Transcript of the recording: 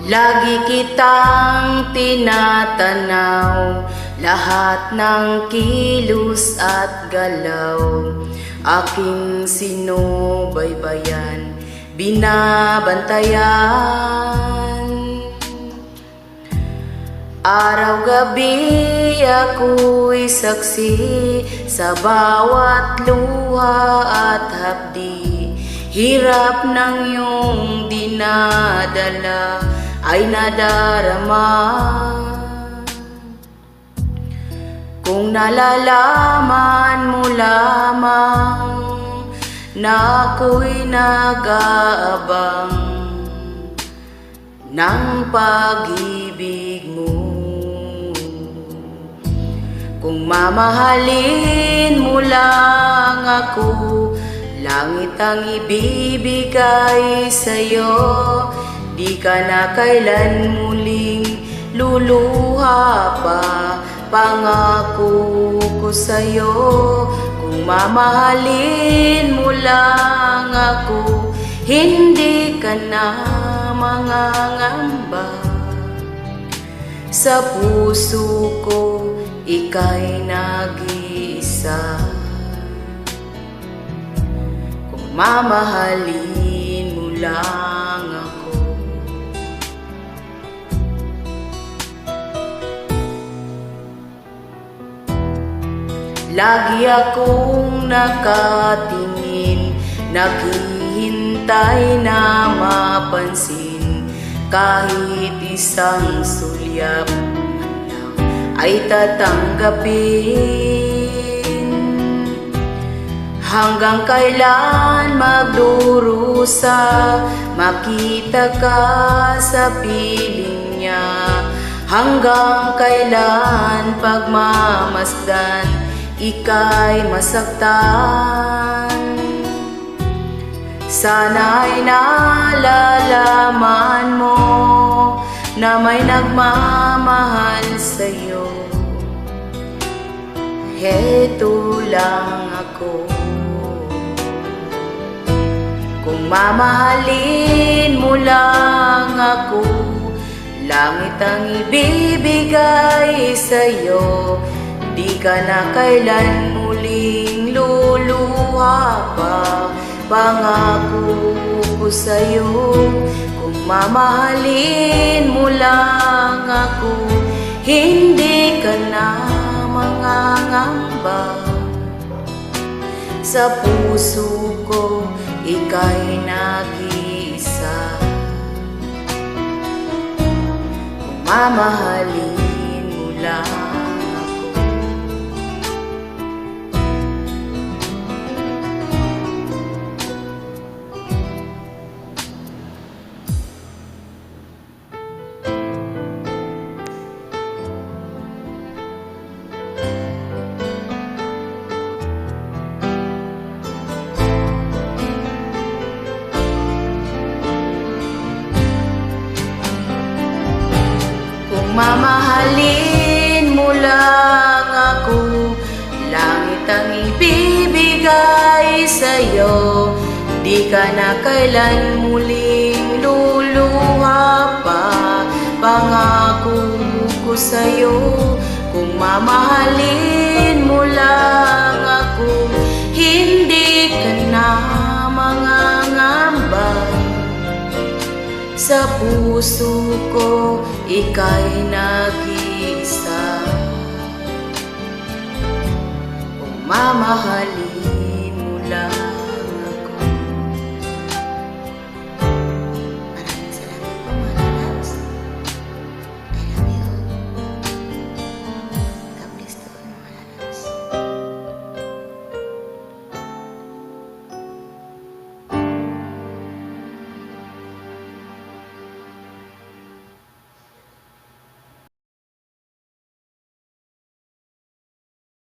Lagi kitang tinatanaw, lahat ng kilos at galaw, aking sinubaybayan, binabantayan. Araw-gabi ako'y saksi sa bawat luha at hapdi. Hirap ng iyong dinadala ay nadarama. Kung nalalaman mo lamang na ako'y nag-aabang ng pag-ibig mo. Kung mamahalin mo lang ako, langit ang ibibigay sa'yo. Di ka na kailan muling luluha pa, pangako ko sa'yo. Kung mamahalin mo lang ako, hindi ka na mangangamba. Sa puso ko, ika'y nag-iisa. Kung mamahalin mo lang ako. Lagi akong nakatingin, naghihintay na mapansin, kahit isang sulyap ay tatanggapin. Hanggang kailan magdurusa, makita ka sa piling niya? Hanggang kailan pagmamasdan, ika'y masaktan? Sana'y nalalaman mo na may nagmamahal sa'yo. Heto lang ako. Kung mamahalin mo lang ako, langit ang ibibigay sa'yo. Di ka na kailan muling luluha pa, pangako ko sa'yo. Kung mamahalin mo lang ako, hindi ka na mangangamba. Sa puso ko, ika'y nag-iisa. Kung mamahalin mo lang ako. Mamahalin mo lang ako, langit ang ibibigay sa'yo. Di ka na kailan muling luluha pa, pangako ko sa'yo. Kung mamahalin mo lang ako, hindi ka na mangangamba. Sa puso ko, ika'y nag-iisa. Kung mamahalin